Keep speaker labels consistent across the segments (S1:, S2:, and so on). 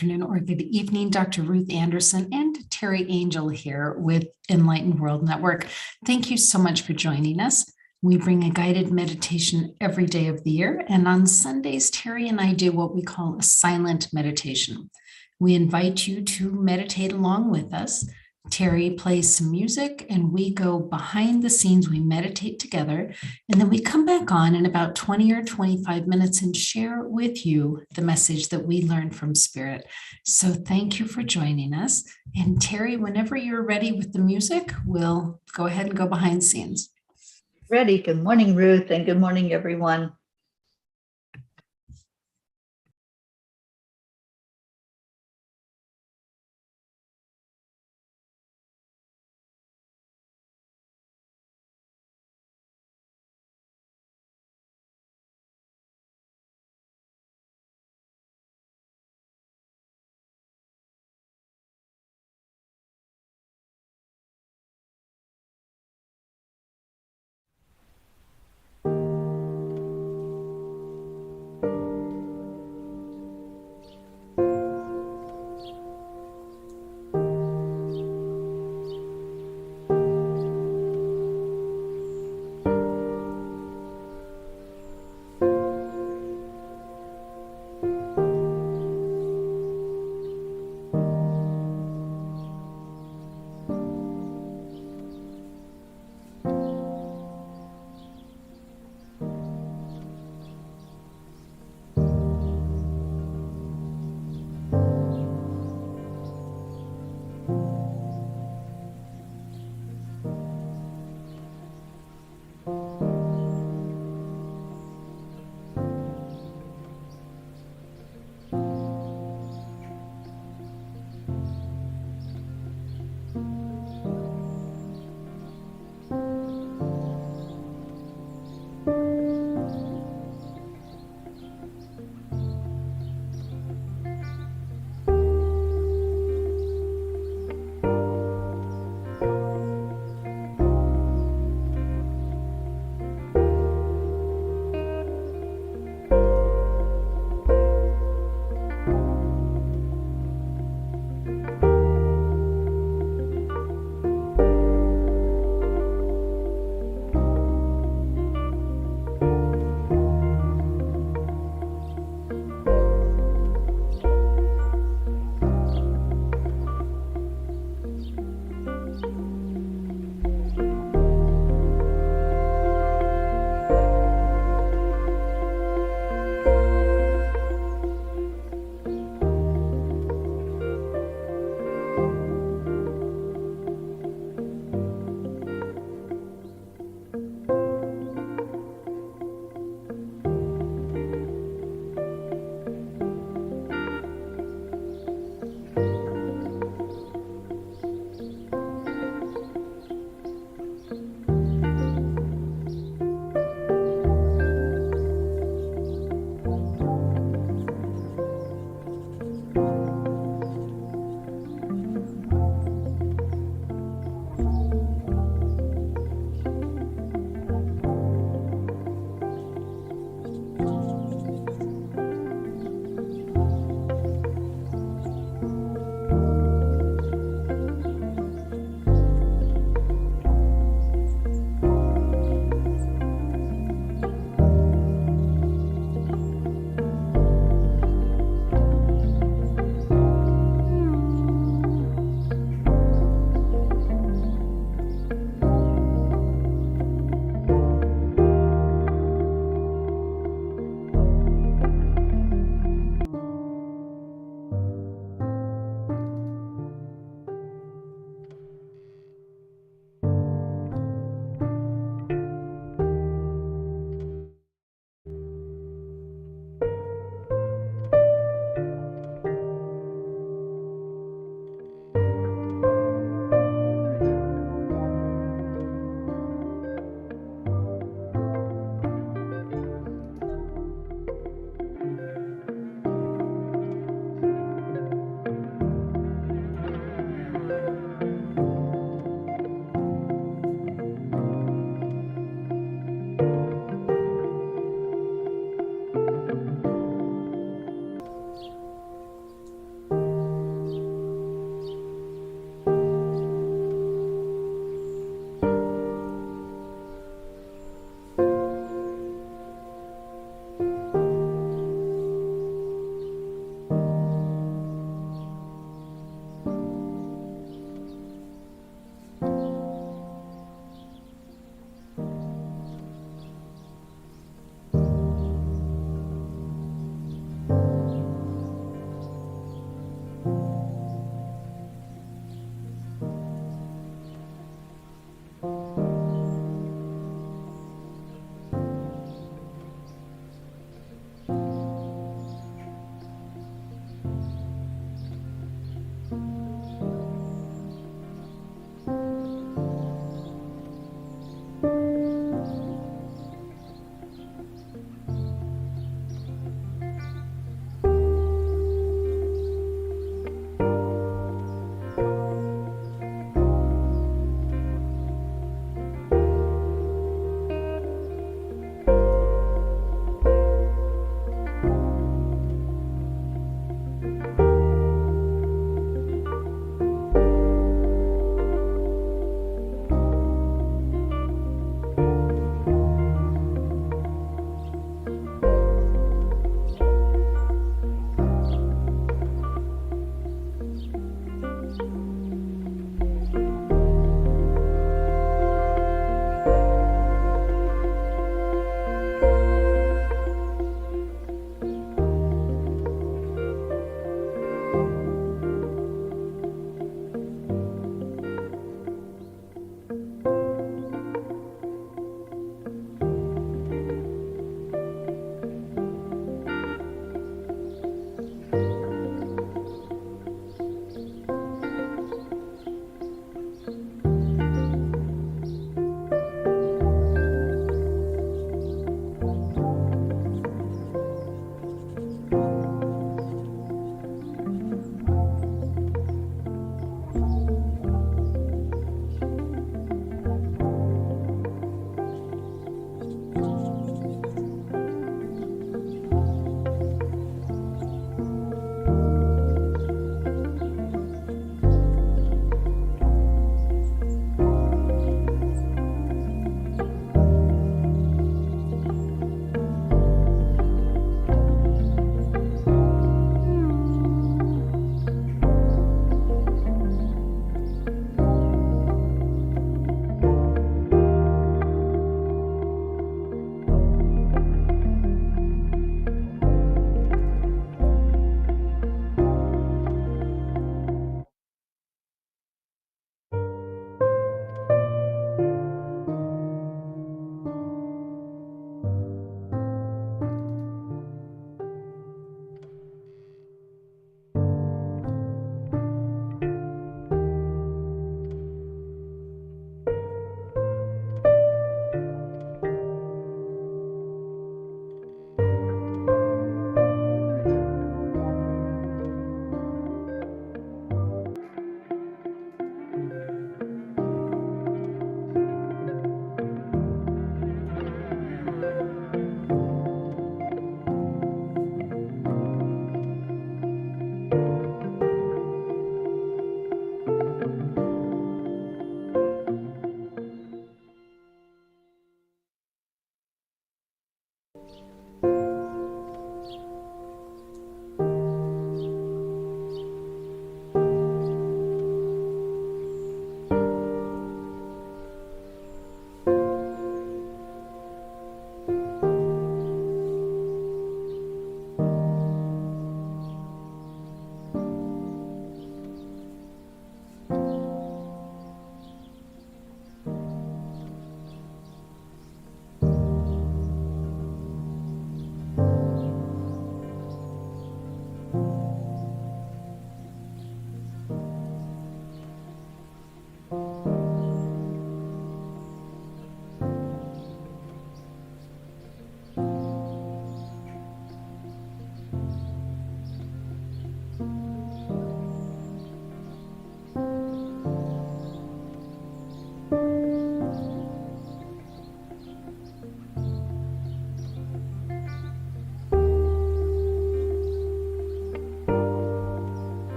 S1: afternoon, or good evening. Dr. Ruth Anderson and Teri Angel here with Enlightened World Network. Thank you so much for joining us. We bring a guided meditation every day of the year, and on Sundays, Teri and I do what we call a silent meditation. We invite you to meditate along with us. Teri plays some music and we go behind the scenes, we meditate together, and then we come back on in about 20 or 25 minutes and share with you the message that we learned from Spirit. So thank you for joining us. And Teri, whenever you're ready with the music, we'll go ahead and go behind scenes.
S2: Ready. Good morning, Ruth, and good morning, everyone.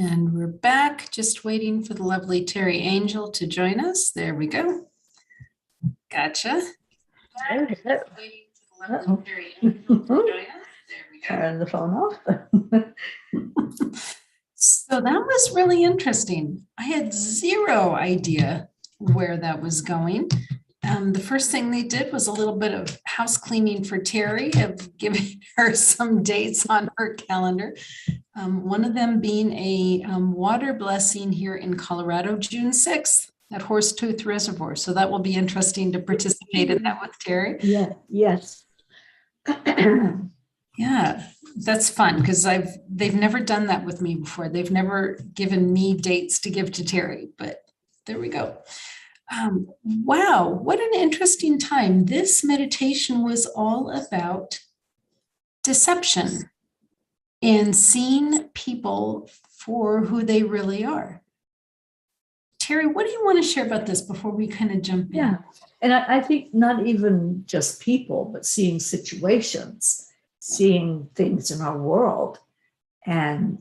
S1: And we're back, just waiting for the lovely Teri Angel to join us. There we go. Gotcha.
S2: Waiting for the lovely Teri Angel to join us. There we go. Turn the phone off.
S1: So that was really interesting. I had zero idea where that was going. The first thing they did was a little bit of house cleaning for Teri, of giving her some dates on her calendar. One of them being a water blessing here in Colorado, June 6th at Horsetooth Reservoir. So that will be interesting to participate in that with Teri.
S2: Yeah, yes.
S1: Yeah, that's fun because they've never done that with me before. They've never given me dates to give to Teri, but there we go. Wow, what an interesting time. This meditation was all about deception and seeing people for who they really are. Teri, what do you want to share about this before we kind of jump in?
S2: Yeah, and I think not even just people, but seeing situations, seeing things in our world. And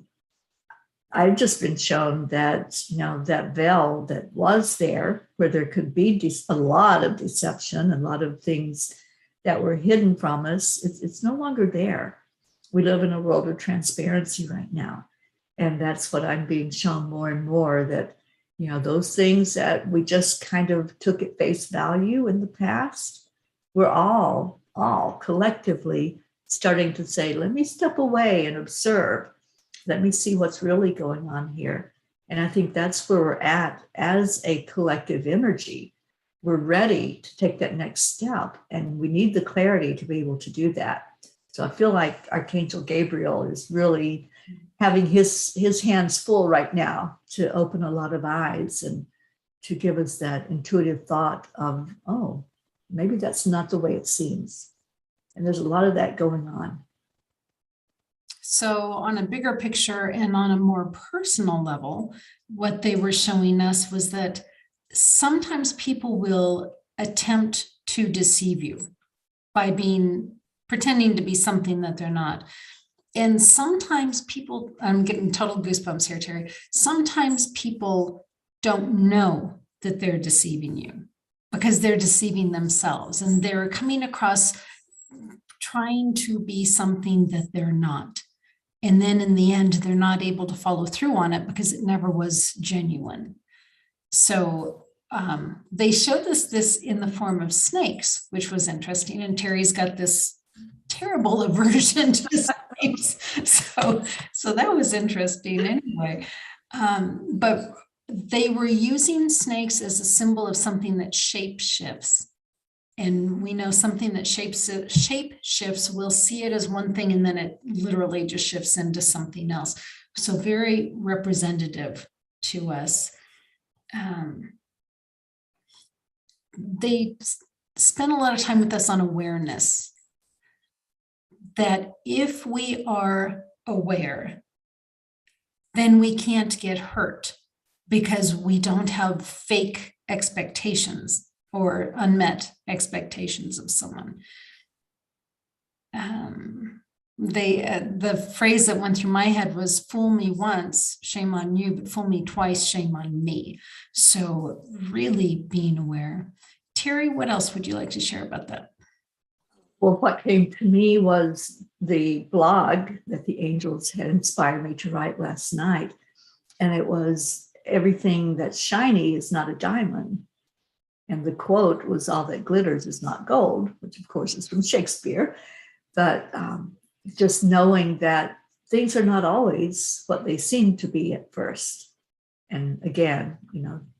S2: I've just been shown that, that veil that was there, where there could be a lot of deception, a lot of things that were hidden from us, it's no longer there. We live in a world of transparency right now. And that's what I'm being shown more and more, that, those things that we just kind of took at face value in the past, we're all collectively starting to say, let me step away and observe. Let me see what's really going on here. And I think that's where we're at as a collective energy. We're ready to take that next step, and we need the clarity to be able to do that. So I feel like Archangel Gabriel is really having his hands full right now to open a lot of eyes and to give us that intuitive thought of, oh, maybe that's not the way it seems. And there's a lot of that going on.
S1: So on a bigger picture and on a more personal level, what they were showing us was that sometimes people will attempt to deceive you by pretending to be something that they're not. And sometimes people, I'm getting total goosebumps here, Teri. Sometimes people don't know that they're deceiving you because they're deceiving themselves, and they're coming across trying to be something that they're not. And then in the end, they're not able to follow through on it because it never was genuine. So they showed us this in the form of snakes, which was interesting. And Teri's got this terrible aversion to snakes. So that was interesting anyway. But they were using snakes as a symbol of something that shape shifts. And we know something that shape shifts, we'll see it as one thing, and then it literally just shifts into something else. So very representative to us. They spend a lot of time with us on awareness, that if we are aware, then we can't get hurt because we don't have fake expectations or unmet expectations of someone. The phrase that went through my head was, fool me once, shame on you, but fool me twice, shame on me. So really being aware. Teri, what else would you like to share about that?
S2: Well, what came to me was the blog that the angels had inspired me to write last night. And it was, everything that's shiny is not a diamond. And the quote was, all that glitters is not gold, which of course is from Shakespeare. But just knowing that things are not always what they seem to be at first. And again,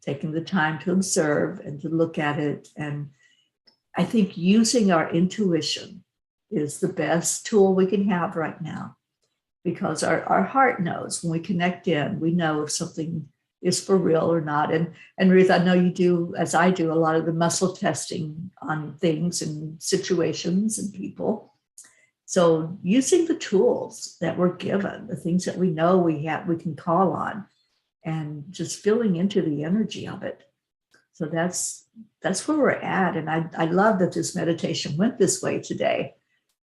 S2: taking the time to observe and to look at it. And I think using our intuition is the best tool we can have right now, because our heart knows when we connect in, we know if something is for real or not. And Ruth, I know you do, as I do, a lot of the muscle testing on things and situations and people. So using the tools that we're given, the things that we know we can call on, and just filling into the energy of it. So that's where we're at. And I love that this meditation went this way today,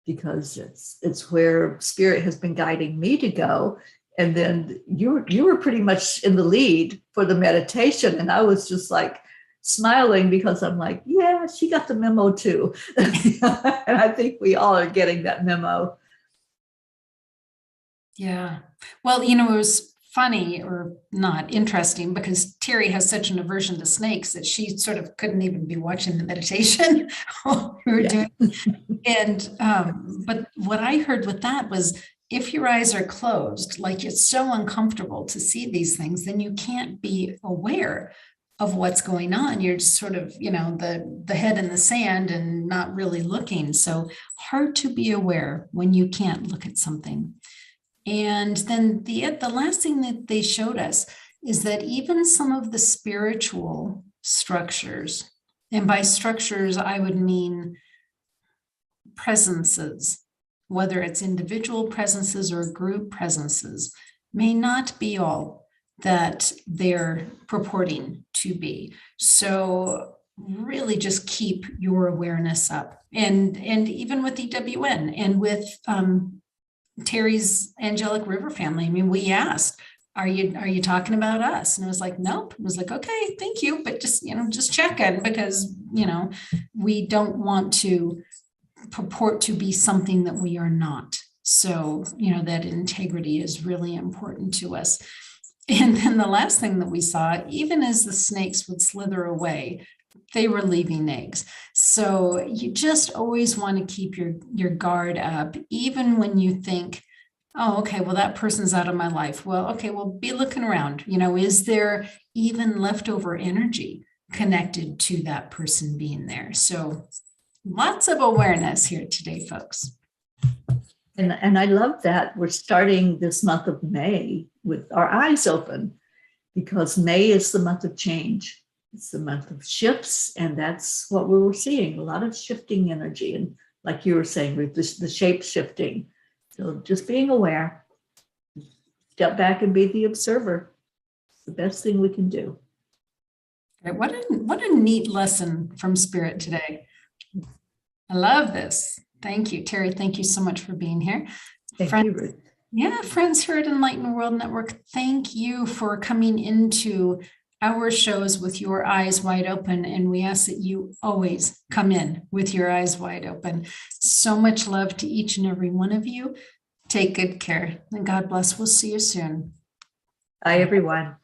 S2: because it's where Spirit has been guiding me to go. And then you were pretty much in the lead for the meditation. And I was just like smiling because I'm like, yeah, she got the memo too. And I think we all are getting that memo.
S1: Yeah. Well, you know, it was funny or not interesting because Teri has such an aversion to snakes that she sort of couldn't even be watching the meditation while we were doing. And but what I heard with that was if your eyes are closed, like it's so uncomfortable to see these things, then you can't be aware of what's going on. You're just sort of, you know, the head in the sand and not really looking. So hard to be aware when you can't look at something. And then the last thing that they showed us is that even some of the spiritual structures, and by structures, I would mean presences, whether it's individual presences or group presences, may not be all that they're purporting to be. So really just keep your awareness up. And even with EWN and with Teri's Angelic River family, I mean, we asked, are you talking about us? And it was like, nope. It was like, okay, thank you. But just, you know, just check in because, you know, we don't want to purport to be something that we are not. So, you know, that integrity is really important to us. And then the last thing that we saw, even as the snakes would slither away, they were leaving eggs. So you just always want to keep your guard up, even when you think, oh, okay, well, that person's out of my life. Well, okay, well, be looking around. You know, is there even leftover energy connected to that person being there? So lots of awareness here today, folks.
S2: And I love that we're starting this month of May with our eyes open because May is the month of change. It's the month of shifts, and that's what we were seeing, a lot of shifting energy. And like you were saying, Ruth, the shape shifting. So just being aware, step back and be the observer. It's the best thing we can do.
S1: What a neat lesson from Spirit today. I love this. Thank you, Teri. Thank you so much for being here.
S2: Thank you, Ruth.
S1: Yeah, friends here at Enlightened World Network, thank you for coming into our shows with your eyes wide open. And we ask that you always come in with your eyes wide open. So much love to each and every one of you. Take good care and God bless. We'll see you soon.
S2: Bye, everyone.